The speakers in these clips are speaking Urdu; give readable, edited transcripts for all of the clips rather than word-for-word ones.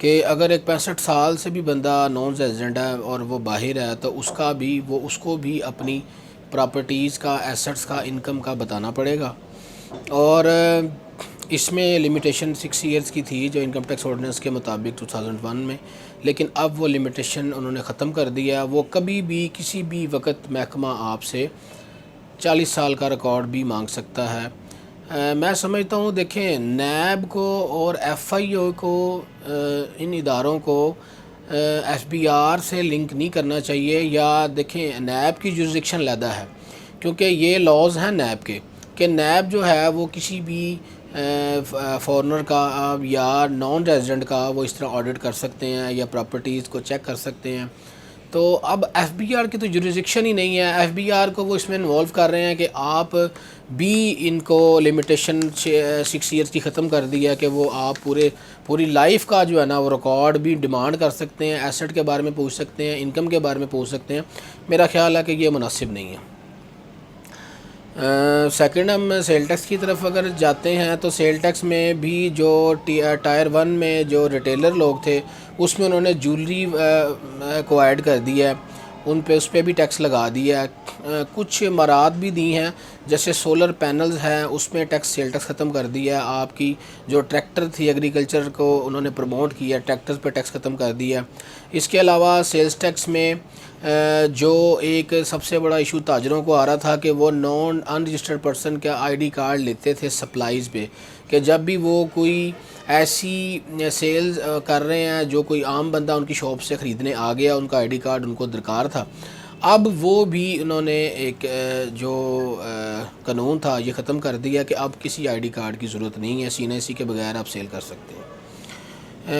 کہ اگر ایک 65 سال سے بھی بندہ نان ریزیڈنٹ ہے اور وہ باہر ہے تو اس کو بھی اپنی پراپرٹیز کا، ایسٹس کا، انکم کا بتانا پڑے گا. اور اس میں لمیٹیشن 6 ایئرز کی تھی جو انکم ٹیکس آرڈیننس کے مطابق 2001 میں، لیکن اب وہ لمیٹیشن انہوں نے ختم کر دیا. وہ کبھی بھی کسی بھی وقت محکمہ آپ سے 40 سال کا ریکارڈ بھی مانگ سکتا ہے. میں سمجھتا ہوں دیکھیں نیب کو اور ایف آئی او کو، ان اداروں کو ایف بی آر سے لنک نہیں کرنا چاہیے. یا دیکھیں نیب کی جورسڈکشن علیحدہ ہے کیونکہ یہ لاز ہیں نیب کے کہ نیب جو ہے وہ کسی بھی فارنر کا یا نان ریزیڈنٹ کا وہ اس طرح آڈٹ کر سکتے ہیں یا پراپرٹیز کو چیک کر سکتے ہیں. تو اب ایف بی آر کی تو جورسڈکشن ہی نہیں ہے. ایف بی آر کو وہ اس میں انوالو کر رہے ہیں کہ آپ بھی ان کو لمیٹیشن 6 ایئرس کی ختم کر دی ہے کہ وہ آپ پوری لائف کا جو ہے نا وہ ریکارڈ بھی ڈیمانڈ کر سکتے ہیں، ایسٹ کے بارے میں پوچھ سکتے ہیں، انکم کے بارے میں پوچھ سکتے ہیں. میرا خیال ہے کہ یہ مناسب نہیں ہے. سیکنڈ ہم سیل ٹیکس کی طرف اگر جاتے ہیں تو سیل ٹیکس میں بھی جو ٹائر 1 میں جو ریٹیلر لوگ تھے اس میں انہوں نے جولری کو ایڈ کر دیا ہے، اس پہ بھی ٹیکس لگا دیا ہے. کچھ مراد بھی دی ہیں جیسے سولر پینلز ہیں اس میں سیل ٹیکس ختم کر دیا ہے. آپ کی جو ٹریکٹر تھی ایگریکلچر کو انہوں نے پروموٹ کیا، ٹریکٹرز پہ ٹیکس ختم کر دیا. اس کے علاوہ سیلز ٹیکس میں جو ایک سب سے بڑا ایشو تاجروں کو آ رہا تھا کہ وہ نان ان رجسٹرڈ پرسن کا آئی ڈی کارڈ لیتے تھے سپلائز پہ، کہ جب بھی وہ کوئی ایسی سیلز کر رہے ہیں جو کوئی عام بندہ ان کی شاپ سے خریدنے آ گیا، ان کا آئی ڈی کارڈ ان کو درکار تھا. اب وہ بھی انہوں نے ایک جو قانون تھا یہ ختم کر دیا کہ اب کسی آئی ڈی کارڈ کی ضرورت نہیں ہے، CNC کے بغیر آپ سیل کر سکتے ہیں.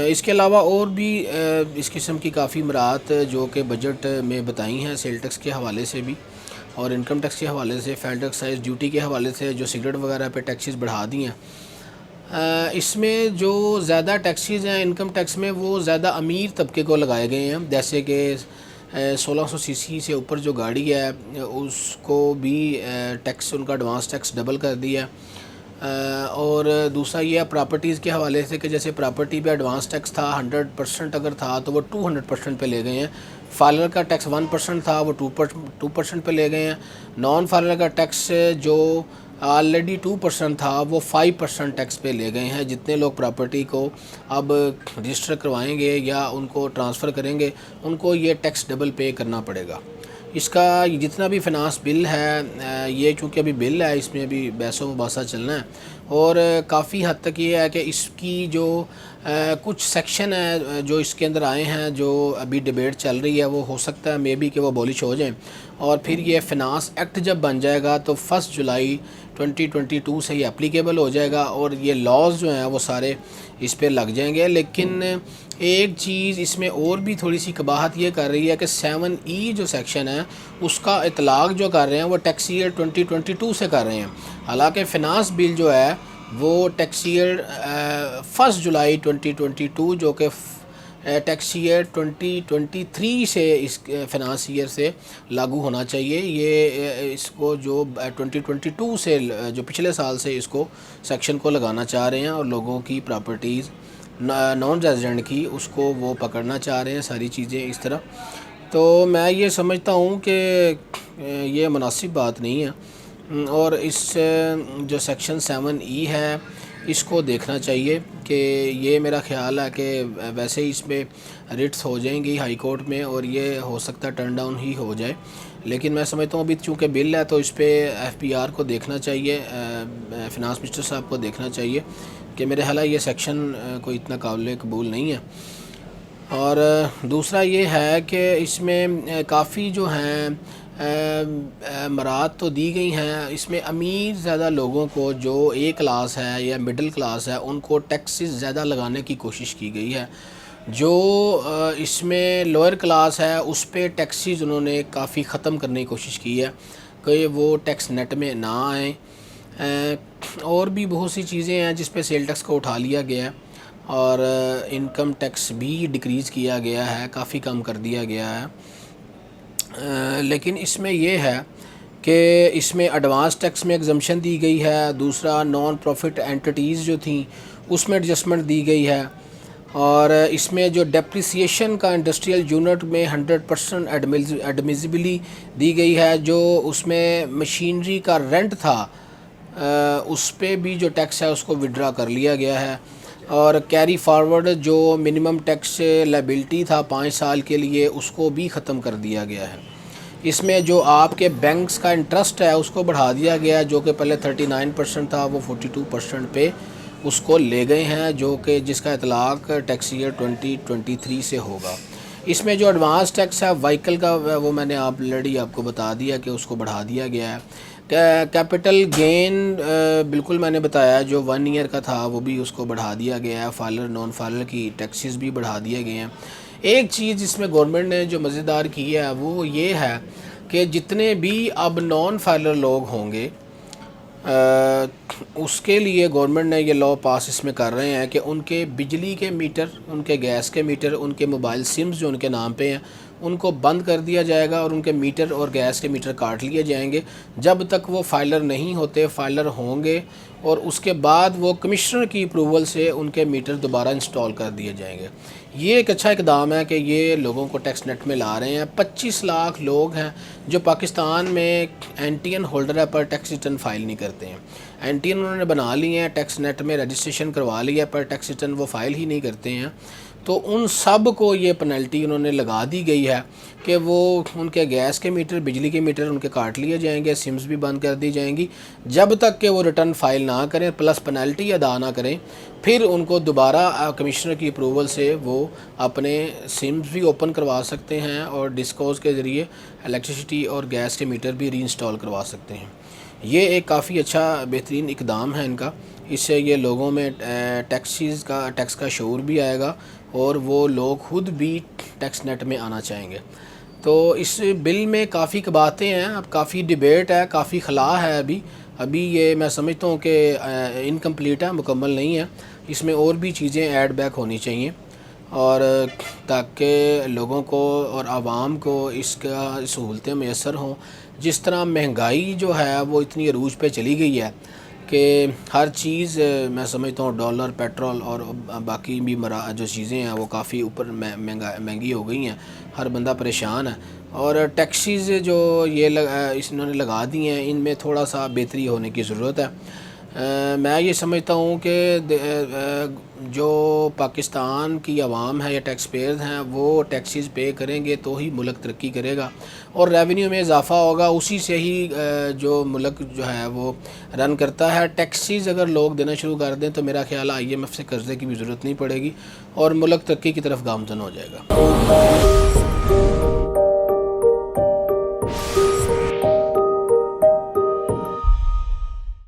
اس کے علاوہ اور بھی اس قسم کی کافی امرات جو کہ بجٹ میں بتائی ہیں سیل ٹیکس کے حوالے سے بھی اور انکم ٹیکس کے حوالے سے، فیڈرل ایکسائز ڈیوٹی کے حوالے سے جو سگریٹ وغیرہ پہ ٹیکسز بڑھا دی ہیں. اس میں جو زیادہ ٹیکسز ہیں انکم ٹیکس میں وہ زیادہ امیر طبقے کو لگائے گئے ہیں، جیسے کہ 1600 cc سے اوپر جو گاڑی ہے اس کو بھی ٹیکس، ان کا ایڈوانس ٹیکس ڈبل کر دیا. اور دوسرا یہ پراپرٹیز کے حوالے سے کہ جیسے پراپرٹی پہ ایڈوانس ٹیکس تھا 100% اگر تھا تو وہ 200% پہ لے گئے ہیں. فائلر کا ٹیکس 1% تھا وہ 2% پہ لے گئے ہیں. نان فائلر کا ٹیکس جو آلریڈی 2% تھا وہ 5% ٹیکس پہ لے گئے ہیں. جتنے لوگ پراپرٹی کو اب رجسٹر کروائیں گے یا ان کو ٹرانسفر کریں گے ان کو یہ ٹیکس ڈبل پے کرنا پڑے گا. اس کا جتنا بھی فنانس بل ہے یہ چونکہ ابھی بل ہے، اس میں ابھی بحث و مباحثہ چلنا ہے اور کافی حد تک یہ ہے کہ اس کی جو کچھ سیکشن ہے جو اس کے اندر آئے ہیں جو ابھی ڈیبیٹ چل رہی ہے وہ ہو سکتا ہے مے بی کہ وہ abolish ہو جائیں اور پھر یہ فنانس ایکٹ جب بن جائے گا تو 1 جولائی 2022 سے یہ اپلیکیبل ہو جائے گا اور یہ لاز جو ہیں وہ سارے اس پہ لگ جائیں گے. لیکن ایک چیز اس میں اور بھی تھوڑی سی قباحت یہ کر رہی ہے کہ 7E جو سیکشن ہے اس کا اطلاق جو کر رہے ہیں وہ ٹیکس ایئر 2022 سے کر رہے ہیں، حالانکہ فنانس بل جو ہے وہ ٹیکس ایئر 1 جولائی 2022 جو کہ ٹیکس ایئر 2023 سے اس فنانس ایئر سے لاگو ہونا چاہیے. یہ اس کو جو 2022 سے جو پچھلے سال سے اس کو سیکشن کو لگانا چاہ رہے ہیں اور لوگوں کی پراپرٹیز نان ریزیڈنٹ کی اس کو وہ پکڑنا چاہ رہے ہیں ساری چیزیں اس طرح. تو میں یہ سمجھتا ہوں کہ یہ مناسب بات نہیں ہے اور اس جو سیکشن 7E ہے اس کو دیکھنا چاہیے کہ یہ میرا خیال ہے کہ ویسے ہی اس میں ریٹس ہو جائیں گی ہائی کورٹ میں اور یہ ہو سکتا ہے ٹرن ڈاؤن ہی ہو جائے. لیکن میں سمجھتا ہوں ابھی چونکہ بل ہے تو اس پہ FBR کو دیکھنا چاہیے، فنانس منسٹر صاحب کو دیکھنا چاہیے کہ میرے خیال یہ سیکشن کوئی اتنا قابل قبول نہیں ہے. اور دوسرا یہ ہے کہ اس میں کافی جو ہیں مراد تو دی گئی ہیں، اس میں امیر زیادہ لوگوں کو جو A کلاس ہے یا مڈل کلاس ہے ان کو ٹیکسز زیادہ لگانے کی کوشش کی گئی ہے. جو اس میں لوئر کلاس ہے اس پہ ٹیکسز انہوں نے کافی ختم کرنے کی کوشش کی ہے کہ وہ ٹیکس نیٹ میں نہ آئیں. اور بھی بہت سی چیزیں ہیں جس پہ سیل ٹیکس کو اٹھا لیا گیا ہے اور انکم ٹیکس بھی ڈیکریز کیا گیا ہے، کافی کم کر دیا گیا ہے. لیکن اس میں یہ ہے کہ اس میں ایڈوانس ٹیکس میں ایگزمپشن دی گئی ہے. دوسرا نان پروفٹ اینٹیز جو تھیں اس میں ایڈجسٹمنٹ دی گئی ہے اور اس میں جو ڈیپریسیشن کا انڈسٹریل یونٹ میں 100% ایڈمیزبلی دی گئی ہے. جو اس میں مشینری کا رینٹ تھا اس پہ بھی جو ٹیکس ہے اس کو وڈرا کر لیا گیا ہے. اور کیری فارورڈ جو منیمم ٹیکس لائبلٹی تھا 5 سال کے لیے اس کو بھی ختم کر دیا گیا ہے. اس میں جو آپ کے بینکس کا انٹرسٹ ہے اس کو بڑھا دیا گیا ہے، جو کہ پہلے 39% تھا وہ 42% پہ اس کو لے گئے ہیں، جو کہ جس کا اطلاق ٹیکس ایئر 2023 سے ہوگا. اس میں جو ایڈوانس ٹیکس ہے وہیکل کا وہ میں نے آلریڈی آپ کو بتا دیا کہ اس کو بڑھا دیا گیا ہے. کیپٹل گین بالکل میں نے بتایا جو 1 ایئر کا تھا وہ بھی اس کو بڑھا دیا گیا ہے. فائلر نان فائلر کی ٹیکسز بھی بڑھا دیے گئے ہیں. ایک چیز جس میں گورنمنٹ نے جو مزیدار کی ہے وہ یہ ہے کہ جتنے بھی اب نان فائلر لوگ ہوں گے اس کے لیے گورنمنٹ نے یہ لاء پاس اس میں کر رہے ہیں کہ ان کے بجلی کے میٹر، ان کے گیس کے میٹر، ان کے موبائل سمز جو ان کے نام پہ ہیں ان کو بند کر دیا جائے گا اور ان کے میٹر اور گیس کے میٹر کاٹ لیے جائیں گے جب تک وہ فائلر نہیں ہوتے. فائلر ہوں گے اور اس کے بعد وہ کمشنر کی اپروول سے ان کے میٹر دوبارہ انسٹال کر دیے جائیں گے. یہ ایک اچھا اقدام ہے کہ یہ لوگوں کو ٹیکس نیٹ میں لا رہے ہیں. 25 لاکھ لوگ ہیں جو پاکستان میں این ٹی این ہولڈر ہے پر ٹیکس ریٹرن فائل نہیں کرتے ہیں. این ٹی این انہوں نے بنا لی ہیں، ٹیکس نیٹ میں رجسٹریشن کروا لی ہے پر ٹیکس ریٹرن وہ فائل ہی نہیں کرتے ہیں. تو ان سب کو یہ پینلٹی انہوں نے لگا دی گئی ہے کہ وہ ان کے گیس کے میٹر، بجلی کے میٹر ان کے کاٹ لیے جائیں گے، سمز بھی بند کر دی جائیں گی جب تک کہ وہ ریٹرن فائل نہ کریں پلس پینلٹی ادا نہ کریں. پھر ان کو دوبارہ کمشنر کی اپروول سے وہ اپنے سمز بھی اوپن کروا سکتے ہیں اور ڈسکوز کے ذریعے الیکٹریسٹی اور گیس کے میٹر بھی ری انسٹال کروا سکتے ہیں. یہ ایک کافی اچھا بہترین اقدام ہے ان کا. اس سے یہ لوگوں میں ٹیکس کا شعور بھی آئے گا اور وہ لوگ خود بھی ٹیکس نیٹ میں آنا چاہیں گے. تو اس بل میں کافی باتیں ہیں، اب کافی ڈیبیٹ ہے، کافی خلا ہے. ابھی یہ میں سمجھتا ہوں کہ انکمپلیٹ ہے، مکمل نہیں ہے. اس میں اور بھی چیزیں ایڈ بیک ہونی چاہیے اور تاکہ لوگوں کو اور عوام کو اس کا سہولتیں میسر ہوں. جس طرح مہنگائی جو ہے وہ اتنی عروج پہ چلی گئی ہے کہ ہر چیز میں سمجھتا ہوں ڈالر، پیٹرول اور باقی بھی جو چیزیں ہیں وہ کافی اوپر مہنگی ہو گئی ہیں. ہر بندہ پریشان ہے اور ٹیکسیز جو یہ انہوں نے لگا دی ہیں ان میں تھوڑا سا بہتری ہونے کی ضرورت ہے. میں یہ سمجھتا ہوں کہ جو پاکستان کی عوام ہے یا ٹیکس پیئرز ہیں وہ ٹیکسیز پے کریں گے تو ہی ملک ترقی کرے گا اور ریونیو میں اضافہ ہوگا. اسی سے ہی جو ملک جو ہے وہ رن کرتا ہے. ٹیکسیز اگر لوگ دینا شروع کر دیں تو میرا خیال ہے IMF سے قرضے کی بھی ضرورت نہیں پڑے گی اور ملک ترقی کی طرف گامزن ہو جائے گا.